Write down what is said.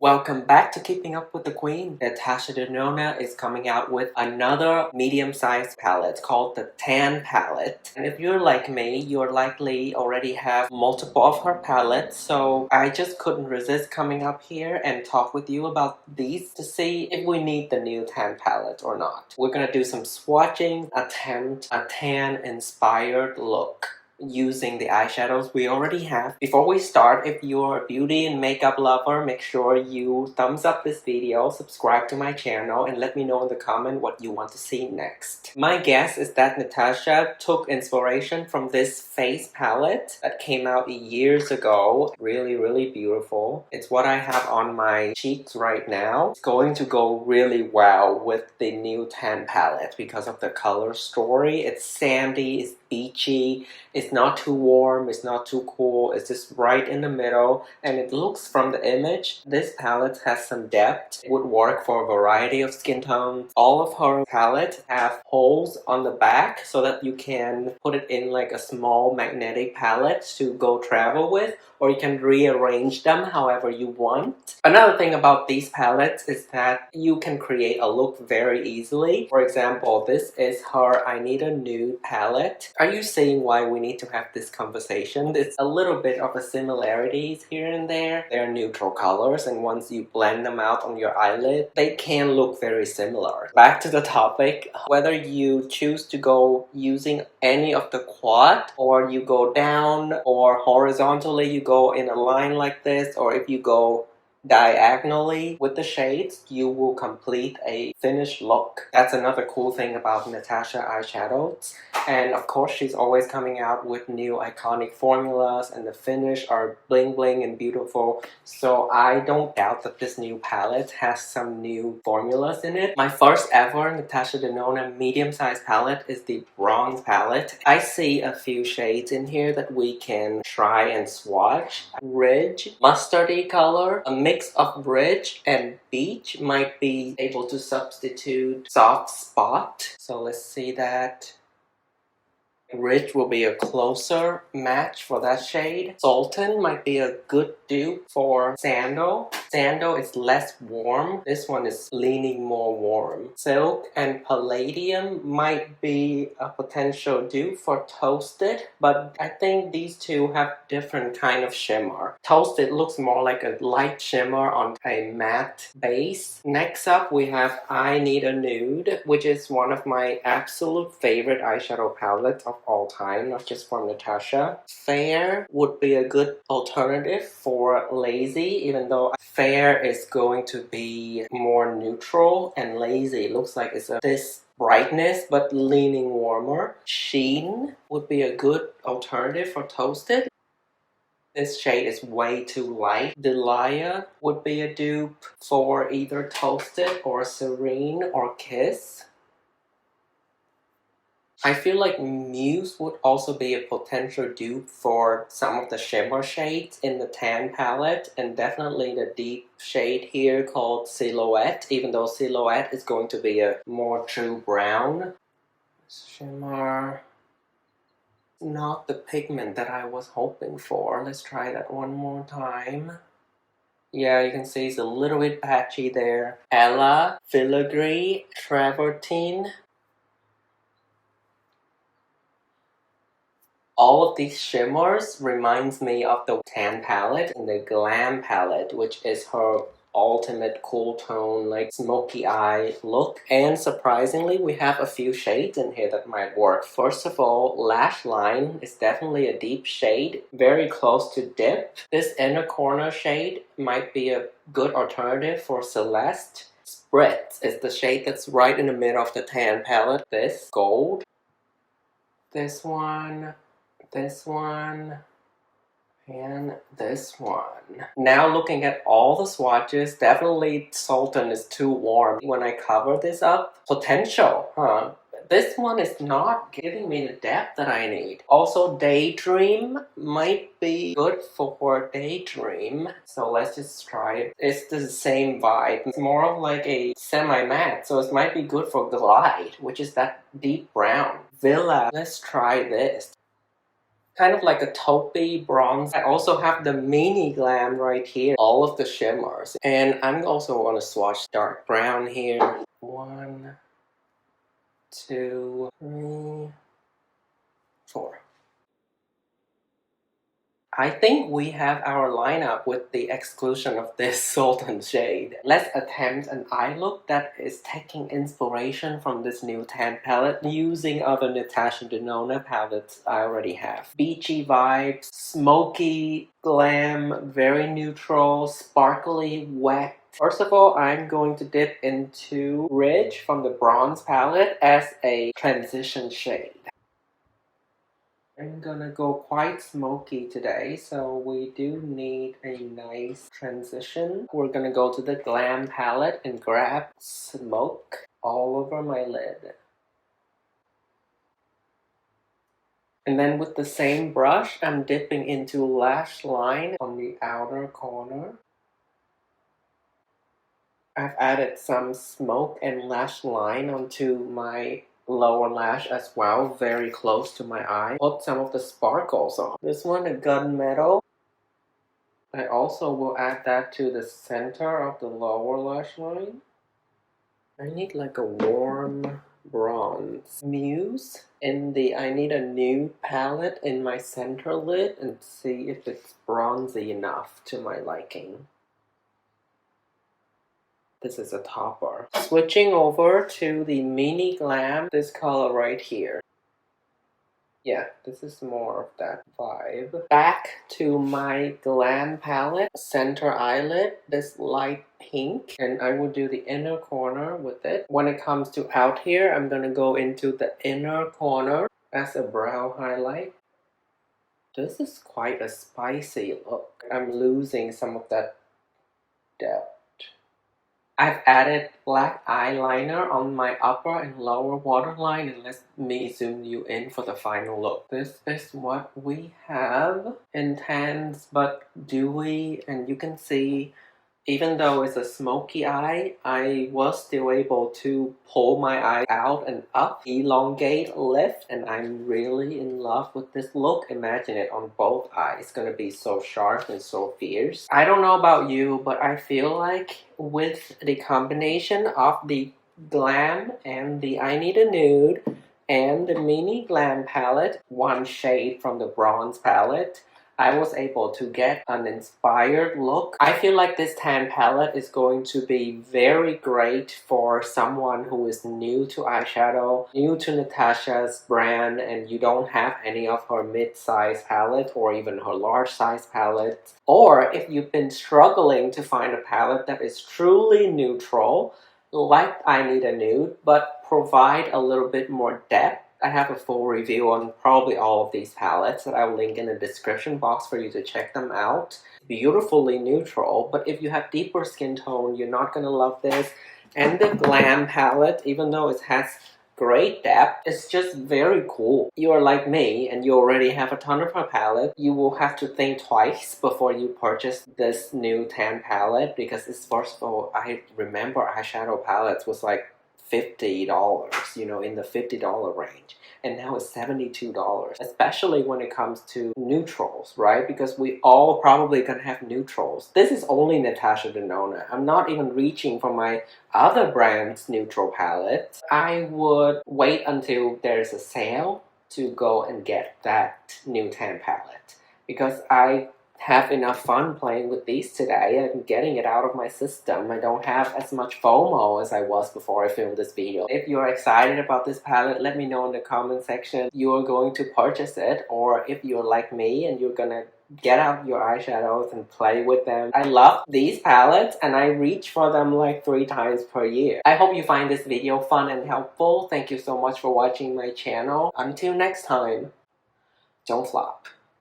Welcome back to Keeping Up with the Queen. Natasha Denona is coming out with another medium-sized palette called the Tan palette. And if you're like me, you're likely already have multiple of her palettes, so I just couldn't resist coming up here and talk with you about these to see if we need the new Tan palette or not. We're gonna do some swatching, attempt a tan-inspired look using the eyeshadows we already have. Before we start, if you're a beauty and makeup lover, make sure you thumbs up this video, subscribe to my channel, and let me know in the comment what you want to see next. My guess is that Natasha took inspiration from this face palette that came out years ago. Really beautiful. It's what I have on my cheeks right now. It's going to go really well with the new Tan palette because of the color story. It's sandy, it's beachy, it's not too warm, it's not too cool, it's just right in the middle, and it looks from the image, this palette has some depth. It would work for a variety of skin tones. All of her palettes have holes on the back so that you can put it in like a small magnetic palette to go travel with, or you can rearrange them however you want. Another thing about these palettes is that you can create a look very easily. For example, this is her I Need a Nude palette. Are you seeing why we need to have this conversation? It's a little bit of a similarities here and there. They're neutral colors, and once you blend them out on your eyelid, they can look very similar. Back to the topic, whether you choose to go using any of the quad, or you go down, or horizontally you go in a line like this, or if you go diagonally with the shades, you will complete a finished look. That's another cool thing about Natasha eyeshadows. And of course, she's always coming out with new iconic formulas, and the finish are bling bling and beautiful. So I don't doubt that this new palette has some new formulas in it. My first ever Natasha Denona medium-sized palette is the bronze palette. I see a few shades in here that we can try and swatch. Ridge, mustardy color, a mix of ridge and beach might be able to substitute soft spot. So let's see that. Ridge will be a closer match for that shade. Sultan might be a good dupe for Sandal. Sandal is less warm. This one is leaning more warm. Silk and Palladium might be a potential dupe for Toasted, but I think these two have different kind of shimmer. Toasted looks more like a light shimmer on a matte base. Next up, we have I Need a Nude, which is one of my absolute favorite eyeshadow palettes of all time, not just from Natasha. Fair would be a good alternative for Lazy, even though Fair is going to be more neutral, and Lazy looks like it's this brightness but leaning warmer. Sheen would be a good alternative for Toasted. This shade is way too light. Delia would be a dupe for either Toasted or Serene or Kiss. I feel like Muse would also be a potential dupe for some of the shimmer shades in the Tan palette, and definitely the deep shade here called Silhouette, even though Silhouette is going to be a more true brown. Shimmer. Not the pigment that I was hoping for. Let's try that one more time. Yeah, you can see it's a little bit patchy there. Ella, Filigree, Travertine. All of these shimmers reminds me of the Tan palette and the Glam palette, which is her ultimate cool tone, like smoky eye look. And surprisingly, we have a few shades in here that might work. First of all, Lash Line is definitely a deep shade, very close to Dip. This inner corner shade might be a good alternative for Celeste. Spritz is the shade that's right in the middle of the Tan palette. This gold, this one, and this one. Now looking at all the swatches, definitely Sultan is too warm. When I cover this up, potential, huh? This one is not giving me the depth that I need. Also, Daydream might be good for Daydream. So let's just try it. It's the same vibe. It's more of like a semi-matte, so it might be good for Glide, which is that deep brown. Villa, let's try this. Kind of like a taupey bronze. I also have the mini Glam right here. All of the shimmers. And I'm also going to swatch dark brown here. 1, 2, 3, 4. I think we have our lineup with the exclusion of this Sultan shade. Let's attempt an eye look that is taking inspiration from this new tan palette using other Natasha Denona palettes I already have. Beachy vibes, smoky, glam, very neutral, sparkly, wet. First of all, I'm going to dip into Ridge from the bronze palette as a transition shade. I'm gonna go quite smoky today, so we do need a nice transition. We're gonna go to the Glam palette and grab smoke all over my lid. And then with the same brush, I'm dipping into lash line on the outer corner. I've added some smoke and lash line onto my lower lash as well, very close to my eye. Put some of the sparkles on. This one, a gunmetal. I also will add that to the center of the lower lash line. I need like a warm bronze. Muse in the I need a nude palette in my center lid and see if it's bronzy enough to my liking. This is a topper. Switching over to the mini Glam, this color right here. Yeah, this is more of that vibe. Back to my Glam palette, center eyelid, this light pink, and I will do the inner corner with it. When it comes to out here, I'm gonna go into the inner corner as a brow highlight. This is quite a spicy look. I'm losing some of that depth. I've added black eyeliner on my upper and lower waterline, and let me zoom you in for the final look. This is what we have. Intense but dewy, and you can see even though it's a smoky eye, I was still able to pull my eye out and up, elongate, lift, and I'm really in love with this look. Imagine it on both eyes. It's gonna be so sharp and so fierce. I don't know about you, but I feel like with the combination of the Glam and the I Need a Nude and the mini Glam palette, one shade from the bronze palette, I was able to get an inspired look. I feel like this tan palette is going to be very great for someone who is new to eyeshadow, new to Natasha's brand, and you don't have any of her mid-size palette or even her large size palette. Or if you've been struggling to find a palette that is truly neutral, like I Need a Nude, but provide a little bit more depth. I have a full review on probably all of these palettes that I will link in the description box for you to check them out. Beautifully neutral, but if you have deeper skin tone, you're not gonna love this. And the Glam palette, even though it has great depth, it's just very cool. You're like me and you already have a ton of her palette, you will have to think twice before you purchase this new tan palette, because it's, first of all, I remember eyeshadow palettes was like $50, you know, in the $50 range, and now it's $72, especially when it comes to neutrals, right? Because we all probably gonna have neutrals. This is only Natasha Denona. I'm not even reaching for my other brand's neutral palette. I would wait until there's a sale to go and get that new tan palette, because I have enough fun playing with these today and getting it out of my system. I don't have as much FOMO as I was before I filmed this video. If you're excited about this palette, let me know in the comment section you are going to purchase it, or if you're like me and you're gonna get out your eyeshadows and play with them. I love these palettes and I reach for them like 3 times per year. I hope you find this video fun and helpful. Thank you so much for watching my channel. Until next time, don't flop.